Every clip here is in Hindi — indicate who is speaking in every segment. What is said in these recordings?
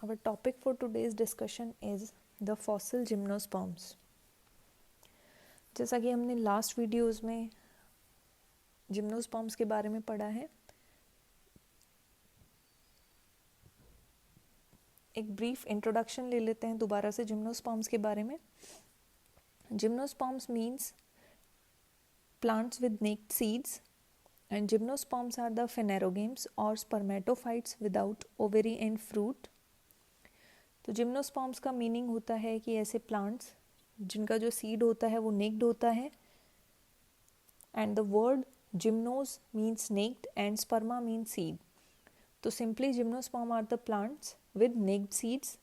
Speaker 1: Our topic for today's discussion is the fossil gymnosperms. जैसा कि हमने लास्ट वीडियोस में जिम्नोस्पर्म्स के बारे में पढ़ा है, एक ब्रीफ इंट्रोडक्शन ले लेते हैं दोबारा से जिम्नोस्पर्म्स के बारे में. Gymnosperms means plants with naked seeds, and gymnosperms are the phanerogames or spermatophytes without ovary and fruit. तो जिम्नोस्पर्म्स का मीनिंग होता है कि ऐसे प्लांट्स जिनका जो सीड होता है वो नेक्ड होता है, and the word gymnos means naked and sperma means seed. तो simply gymnosperm are the plants with naked seeds.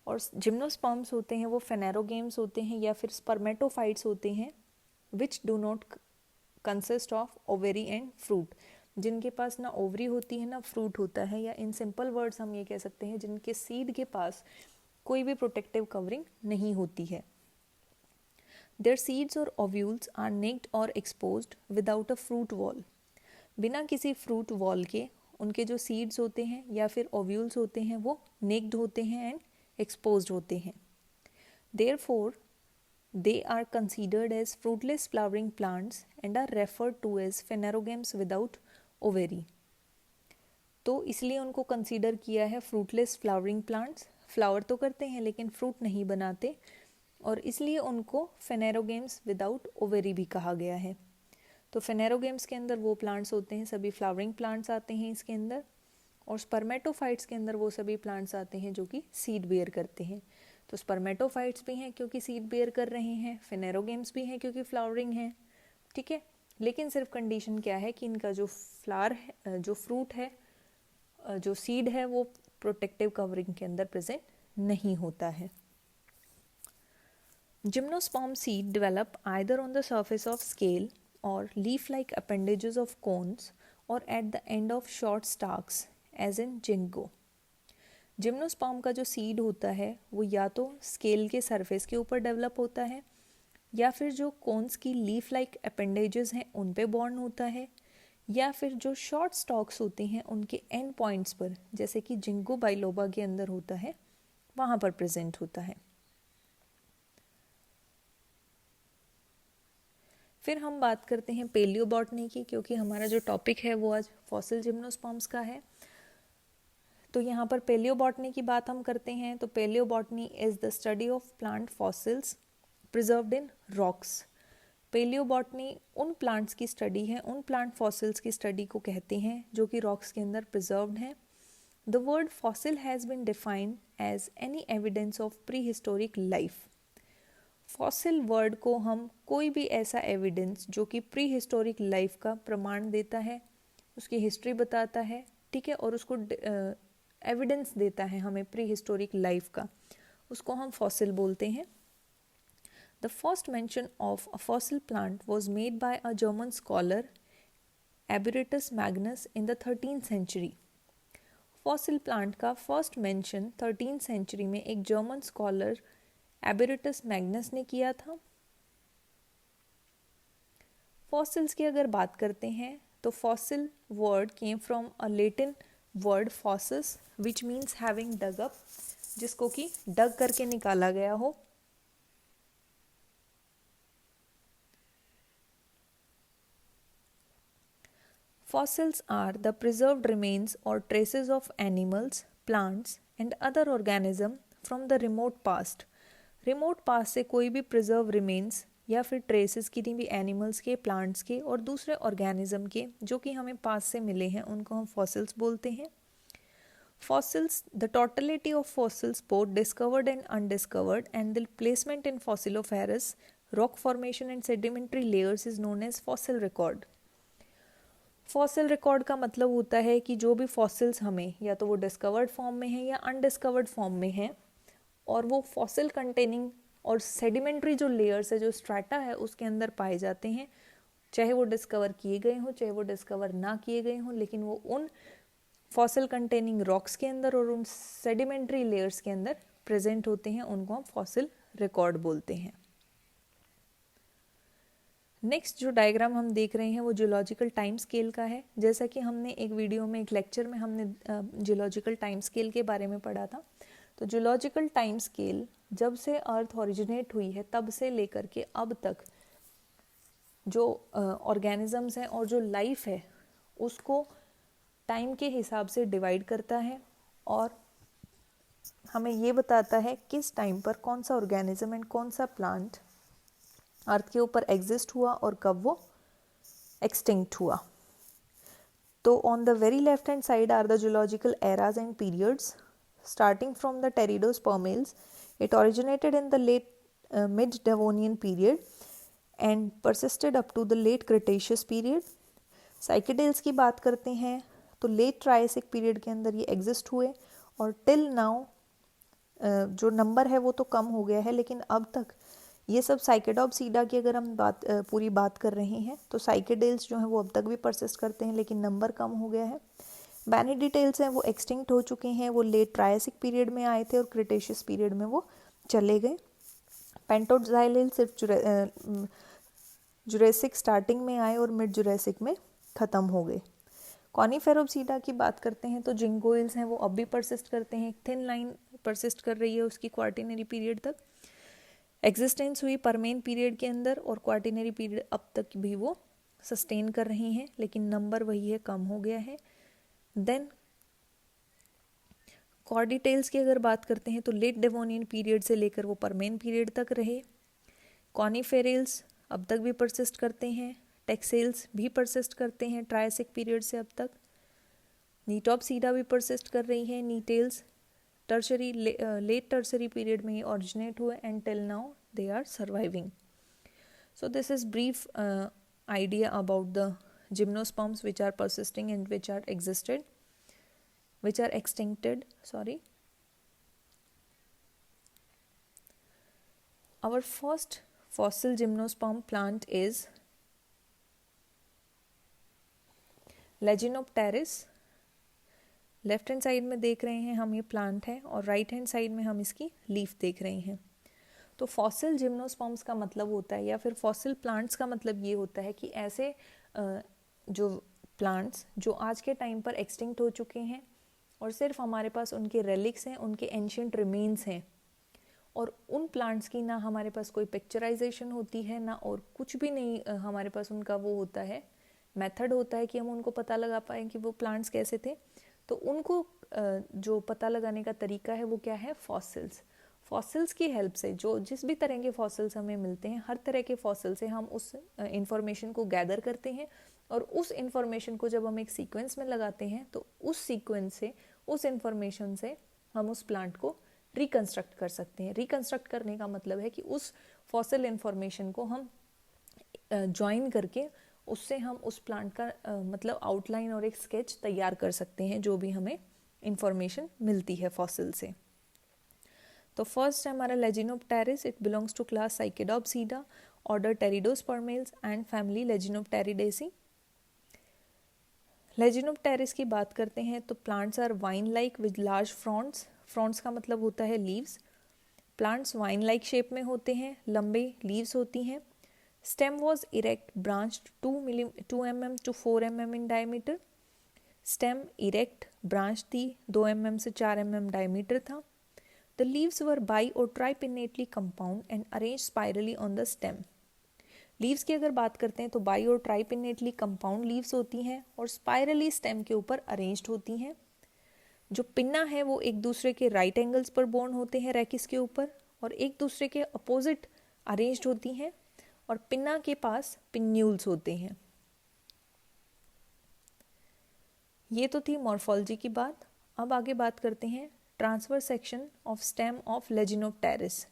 Speaker 1: और जिम्नोस्पर्म्स होते हैं वो फेनेरोगेम्स होते हैं या फिर स्पर्मेटोफाइट्स होते हैं which do not consist of ovary and fruit, जिनके पास ना ओवरी होती है ना फ्रूट होता है, या इन सिंपल वर्ड्स हम ये कह सकते हैं जिनके सीड के पास कोई भी प्रोटेक्टिव कवरिंग नहीं होती है. देयर सीड्स और ओव्यूल्स आर नेक्ड और exposed without a fruit wall. बिना किसी फ्रूट वॉल के उनके जो सीड्स होते हैं या फिर ओव्यूल्स होते हैं वो नेक्ड होते हैं एंड एक्सपोज्ड होते हैं. Therefore they are considered as fruitless flowering plants and are referred to as phanerogames without ovary. तो इसलिए उनको कंसीडर किया है फ्रूटलेस फ्लावरिंग प्लांट्स. फ्लावर तो करते हैं लेकिन फ्रूट नहीं बनाते, और इसलिए उनको फेनेरोगेम्स विदाउट ओवेरी भी कहा गया है. तो फेनेरोगेम्स के अंदर वो प्लांट्स होते हैं, सभी फ्लावरिंग प्लांट्स आते हैं इसके अंदर, और स्पर्मेटोफाइट्स के अंदर वो सभी प्लांट्स आते हैं जो कि सीड बेयर करते हैं. तो स्पर्मेटोफाइट्स भी हैं क्योंकि सीड बेयर कर रहे हैं, फेनेरोगेम्स भी हैं क्योंकि फ्लावरिंग हैं. ठीक है, लेकिन सिर्फ कंडीशन क्या है कि इनका जो फ्लावर है, जो फ्रूट है, जो सीड है, वो प्रोटेक्टिव कवरिंग के अंदर प्रेजेंट नहीं होता है. Gymnosperm seed develop either on the surface of scale और leaf like appendages of cones और at the end of short stalks as in ginkgo. Gymnosperm का जो सीड होता है वो या तो स्केल के सरफेस के ऊपर डेवलप होता है, या फिर जो कोन्स की लीफ लाइक अपेंडेजेस हैं उन पे बॉर्न होता है, या फिर जो शॉर्ट स्टॉक्स होते हैं उनके एंड पॉइंट्स पर, जैसे कि जिंगो बाइलोबा के अंदर होता है, वहाँ पर प्रेजेंट होता है. फिर हम बात करते हैं पेलियोबॉटनी की, क्योंकि हमारा जो टॉपिक है वो आज फॉसिल जिम्नोस्पर्म्स का है. तो यहाँ पर पेलियोबॉटनी की बात हम करते हैं. तो palaeobotany is the study of plant fossils preserved in rocks. Palaeobotany उन प्लांट्स की स्टडी है, उन प्लांट फॉसिल्स की स्टडी को कहते हैं जो कि रॉक्स के अंदर प्रिजर्व्ड हैं. The word fossil has been defined as any evidence of prehistoric life. Fossil word को हम कोई भी ऐसा एविडेंस जो कि प्री हिस्टोरिक लाइफ का प्रमाण देता है, उसकी हिस्ट्री बताता है, ठीक है, और उसको एविडेंस देता है हमें प्री हिस्टोरिक लाइफ का, उसको हम फॉसिल बोलते हैं. The first mention of a fossil plant was made by a German scholar Albertus Magnus in the 13th century. Fossil plant का फर्स्ट मेंशन 13th सेंचुरी में एक जर्मन स्कॉलर एबरेटस मैग्नस ने किया था. फॉसिल्स की अगर बात करते हैं तो fossil word came from a Latin word फॉसिस which means having dug up, जिसको कि डग करके निकाला गया हो. Fossils are the preserved remains or traces of animals, plants and other organisms from the remote past. Remote past से कोई भी preserved remains या फिर traces किसी भी animals के, plants के और दूसरे organism के जो कि हमें past से मिले हैं, उनको हम fossils बोलते हैं. Fossils, the totality of fossils both discovered and undiscovered and the placement in fossiliferous rock formation and sedimentary layers is known as fossil record. Fossil record का मतलब होता है कि जो भी फॉसिल्स हमें या तो वो डिस्कवर्ड फॉर्म में हैं या अनडिस्कवर्ड फॉर्म में हैं, और वो फॉसिल कंटेनिंग और सेडिमेंट्री जो लेयर्स है, जो स्ट्रैटा है, उसके अंदर पाए जाते हैं, चाहे वो डिस्कवर किए गए हों चाहे वो डिस्कवर ना किए गए हों, लेकिन वो उन फॉसिल कंटेनिंग रॉक्स के अंदर और उन सेडिमेंट्री लेयर्स के अंदर प्रेजेंट होते हैं, उनको हम फॉसिल रिकॉर्ड बोलते हैं. नेक्स्ट जो डायग्राम हम देख रहे हैं वो जियोलॉजिकल टाइम स्केल का है. जैसा कि हमने एक वीडियो में, एक लेक्चर में हमने जियोलॉजिकल टाइम स्केल के बारे में पढ़ा था. तो जूलॉजिकल टाइम स्केल जब से अर्थ ओरिजिनेट हुई है तब से लेकर के अब तक जो ऑर्गेनिजम्स हैं और जो लाइफ है उसको टाइम के हिसाब से डिवाइड करता है और हमें ये बताता है किस टाइम पर कौन सा ऑर्गेनिज्म एंड कौन सा प्लांट अर्थ के ऊपर एग्जिस्ट हुआ और कब वो एक्सटिंक्ट हुआ। तो on the very left hand side are the zoological eras and periods starting from the pteridospermales. It originated in the late mid-Devonian period and persisted up to the late Cretaceous period. Cycadales की बात करते हैं तो लेट ट्राइसिक पीरियड के अंदर ये एग्जिस्ट हुए और टिल नाउ जो नंबर है वो तो कम हो गया है, लेकिन अब तक ये सब साइकेडोप्सीडा की अगर हम पूरी बात कर रहे हैं तो साइकेडेल्स जो हैं वो अब तक भी परसिस्ट करते हैं लेकिन नंबर कम हो गया है। बैनिडिटेल्स हैं वो एक्सटिंक्ट हो चुके हैं, वो लेट ट्राइसिक पीरियड में आए थे और क्रिटेशियस पीरियड में वो चले गए। पेंटोक्साइलिल सिर्फ जुरेसिक स्टार्टिंग में आए और मिड जुरेसिक में ख़त्म हो गए। कॉनिफेरोप्सीडा की बात करते हैं तो जिंगोइल्स हैं वो अब भी परसिस्ट करते हैं, थिन लाइन परसिस्ट कर रही है उसकी क्वार्टिनरी पीरियड तक एग्जिस्टेंस हुई परमेन पीरियड के अंदर और क्वार्टिनरी पीरियड अब तक भी वो सस्टेन कर रही हैं, लेकिन नंबर वही है, कम हो गया है। देन कॉर्डिटेल्स की अगर बात करते हैं तो लेट डेवोनियन पीरियड से लेकर वो परमेन पीरियड तक रहे। कॉनिफेरल्स अब तक भी परसिस्ट करते हैं, टेक्सेल्स भी परसिस्ट करते हैं ट्राइसिक पीरियड से अब तक। नीटॉप्सीडा भी परसिस्ट कर रही है। Gnetales tertiary late tertiary period में ही ऑरिजिनेट हुए and till now they are surviving. So this is brief idea about the gymnosperms which are persisting and which are extincted. Our first fossil gymnosperm plant is Laginopteris. Left hand side में देख रहे हैं हम ये प्लांट है और राइट हैंड साइड में हम इसकी लीफ देख रहे हैं। तो फॉसिल जिम्नोस्पर्म्स का मतलब होता है या फिर फॉसिल प्लांट्स का मतलब ये होता है कि ऐसे जो प्लांट्स जो आज के टाइम पर एक्सटिंक्ट हो चुके हैं और सिर्फ हमारे पास उनके रेलिक्स हैं, उनके एंशिएंट रिमेन्स हैं और उन प्लांट्स की ना हमारे पास कोई पिक्चराइजेशन होती है ना और कुछ भी नहीं हमारे पास उनका वो होता है मेथड होता है कि हम उनको पता लगा पाएँ कि वो प्लांट्स कैसे थे। तो उनको जो पता लगाने का तरीका है वो क्या है, फॉसिल्स। फॉसिल्स की हेल्प से जो जिस भी तरह के फॉसिल्स हमें मिलते हैं हर तरह के फॉसिल से हम उस इंफॉर्मेशन को गैदर करते हैं और उस इंफॉर्मेशन को जब हम एक सीक्वेंस में लगाते हैं तो उस सीक्वेंस से उस इंफॉर्मेशन से हम उस प्लांट को रिकंस्ट्रक्ट कर सकते हैं। रिकंस्ट्रक्ट करने का मतलब है कि उस फॉसिल इंफॉर्मेशन को हम ज्वाइन करके उससे हम उस प्लांट का मतलब आउटलाइन और एक स्केच तैयार कर सकते हैं जो भी हमें इंफॉर्मेशन मिलती है फॉसिल से। तो फर्स्ट है हमारा Lyginopteris, it belongs to class Cycadopsida, order Pteridospermales and family Lyginopteridaceae. Lyginopteris की बात करते हैं तो plants are vine like with large fronds. Fronds का मतलब होता है leaves. Plants vine like shape में होते हैं, लंबे लीव्स होती हैं। Stem was erect, branched 2 mm to 4 mm in diameter। Stem erect branch थी, 2 mm से 4 mm डायमीटर था। The leaves were bi or tripinnately compound and arranged spirally on the stem. Leaves की अगर बात करते हैं तो बाई और ट्राइपिनेटली कंपाउंड लीव्स होती हैं और स्पाइरली स्टेम के ऊपर अरेंज्ड होती हैं। जो पिन्ना है वो एक दूसरे के राइट एंगल्स पर बोर्न होते हैं रैकिस के ऊपर और एक दूसरे के अपोजिट अरेंज्ड होती हैं और पिन्ना के पास पिन्यूल्स होते हैं। ये तो थी मॉर्फोलॉजी की बात। अब आगे बात करते हैं transverse section of stem of Lyginopteris.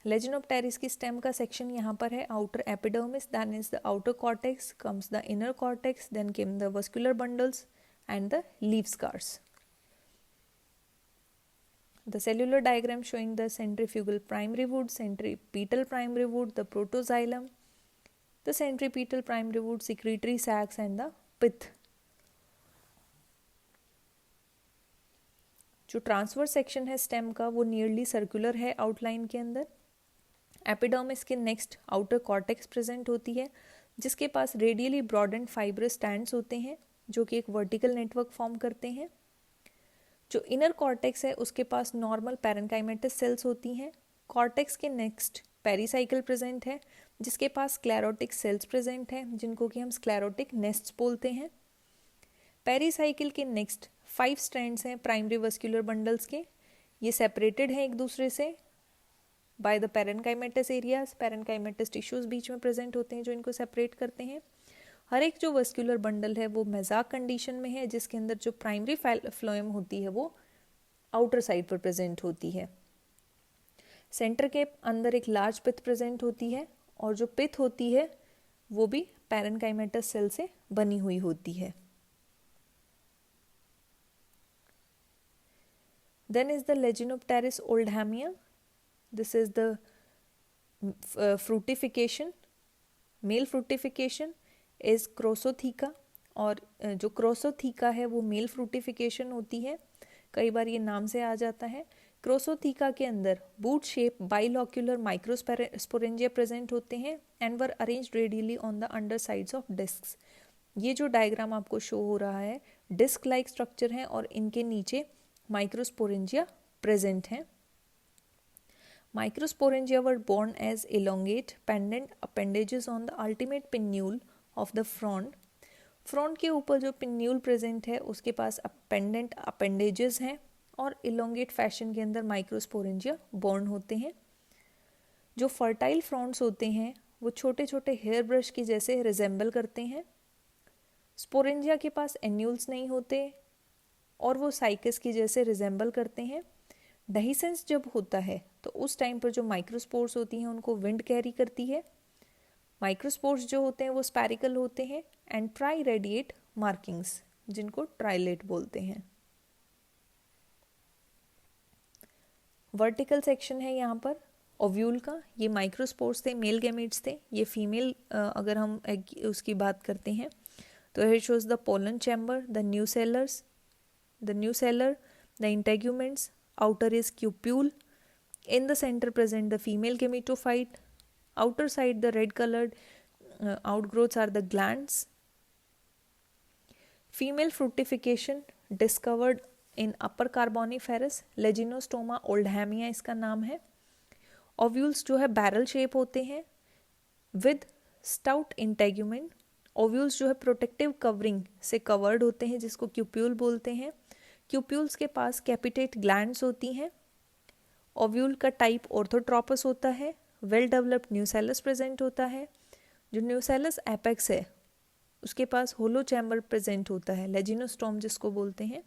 Speaker 1: Lyginopteris की स्टेम का सेक्शन यहाँ पर है outer epidermis, then is the outer cortex, comes the inner cortex, then came the vascular bundles and the leaf scars. The cellular diagram showing the centrifugal primary wood, centripetal primary wood, the protoxylem, the centripetal primary wood, secretory sacs and the pith. जो ट्रांसवर्स सेक्शन है स्टेम का वो नियरली सर्कुलर है आउटलाइन के अंदर। एपिडर्मिस के नेक्स्ट आउटर कॉर्टेक्स प्रेजेंट होती है जिसके पास radially broad and fibrous strands होते हैं जो कि एक वर्टिकल नेटवर्क फॉर्म करते हैं। जो इनर कॉर्टेक्स है उसके पास नॉर्मल पैरेन्काइमेटस सेल्स होती हैं। कॉर्टेक्स के नेक्स्ट पेरिसाइकिल प्रेजेंट है जिसके पास स्क्लेरोटिक सेल्स प्रेजेंट हैं जिनको कि हम स्क्लेरोटिक नेस्ट्स बोलते हैं। पेरिसाइकिल के नेक्स्ट 5 स्ट्रैंड्स हैं प्राइमरी वस्कुलर बंडल्स के। ये सेपरेटेड हैं एक दूसरे से by the parenchymatous areas. Parenchymatous tissues बीच में प्रेजेंट होते हैं जो इनको सेपरेट करते हैं। हर एक जो वस्कुलर बंडल है वो मेजाक कंडीशन में है जिसके अंदर जो प्राइमरी फ्लोएम होती है वो आउटर साइड पर प्रेजेंट होती है। सेंटर के अंदर एक लार्ज पिथ प्रेजेंट होती है और जो पिथ होती है वो भी पैरेन्काइमेटस सेल से बनी हुई होती है। Then is the Leginopteris oldhamia. This is the fructification. Male fructification is Chrosotheca और जो Chrosotheca है वो मेल फ्रूटिफिकेशन होती है। कई बार ये नाम से आ जाता है। Chrosotheca के अंदर boot shape bilocular microsporangia present होते हैं and were arranged radially on the under sides of discs. ये जो डायग्राम आपको शो हो रहा है डिस्क लाइक स्ट्रक्चर है और इनके नीचे माइक्रोस्पोरेंजिया प्रेजेंट हैं। Microsporangia were born as elongate pendant appendages on the ultimate pinnule of the frond. Front के ऊपर जो पिन्यूल प्रेजेंट है उसके पास पेंडेंट अपेंडेजेस हैं और इलोंगेट फैशन के अंदर माइक्रोस्पोरेंजिया बॉर्न होते हैं। जो फर्टाइल फ्रॉन्ट्स होते हैं वो छोटे छोटे हेयर ब्रश के जैसे रिजेंबल करते हैं। स्पोरेंजिया के पास एन्यूल्स नहीं होते और वो साइकस की जैसे रिजेंबल करते हैं। डेहिसेंस जब होता है तो उस टाइम पर जो माइक्रोस्पोर्स होती हैं उनको विंड कैरी करती है। माइक्रोस्पोर्स जो होते हैं वो स्पैरिकल होते हैं एंड ट्राई रेडिएट मार्किंग्स जिनको ट्राइलेट बोलते हैं। वर्टिकल सेक्शन है यहाँ पर ओव्यूल का। ये माइक्रोस्पोर्स थे, मेल गैमेट्स थे। ये फीमेल अगर हम उसकी बात करते हैं तो here shows the pollen chamber, the nucellar, the integuments, outer is cupule, in the center present the female gametophyte, outer side the red colored outgrowths are the glands. Female fructification discovered in upper Carboniferous, Leginostoma oldhamia इसका नाम है। ओव्यूल्स जो है बैरल शेप होते हैं विद स्टाउट इंटेग्यूमेंट। ओव्यूल्स जो है प्रोटेक्टिव कवरिंग से कवर्ड होते हैं जिसको क्यूप्यूल बोलते हैं। क्यूप्यूल्स के पास कैपिटेट ग्लैंड्स होती हैं। ओव्यूल का टाइप ऑर्थोट्रोपस होता है। वेल डेवलप्ड न्यूसेलस प्रेजेंट होता है। जो न्यूसेलस एपेक्स है उसके पास होलो चैम्बर प्रेजेंट होता है, लेजिनोस्टोम जिसको बोलते हैं।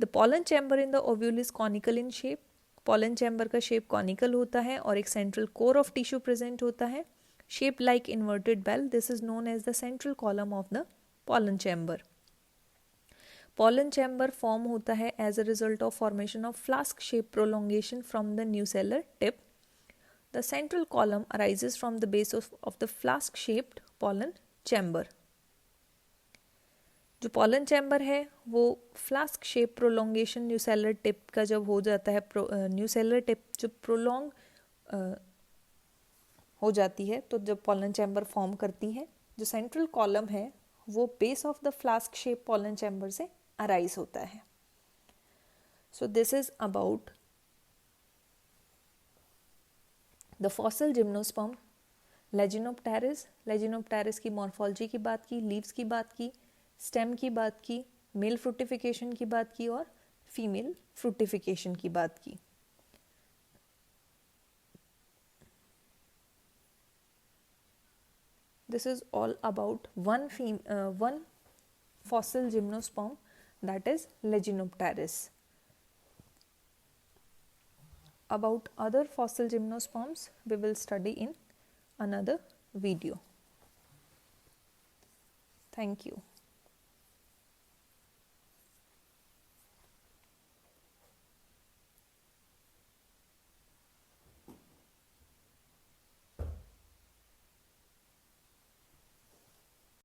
Speaker 1: The pollen chamber in the ovule is conical in shape. Pollen chamber का शेप कॉनिकल होता है और एक central core of tissue present होता है shape like inverted bell. This is known as the central column of the pollen chamber. Pollen chamber form होता है as a result of formation of flask shape prolongation from the nucellar tip. The central column arises from the base of the flask shaped pollen chamber. जो पॉलन चैम्बर है वो flask shape prolongation nucellar tip का जब हो जाता है, न्यूसेलर टिप जब प्रोलोंग हो जाती है तो जब पॉलन चैम्बर फॉर्म करती है, जो सेंट्रल कॉलम है वो base of the flask shape pollen chamber से अराइज होता है। So this is about the fossil gymnosperm Lyginopteris. Lyginopteris की मॉर्फोलॉजी की बात की, लीव्स की बात की, स्टेम की बात की, मेल फ्रूटिफिकेशन की बात की और फीमेल फ्रूटिफिकेशन की बात की। This is all about one fossil gymnosperm, that is Leginopteris. About other fossil gymnosperms we will study in another video. Thank you.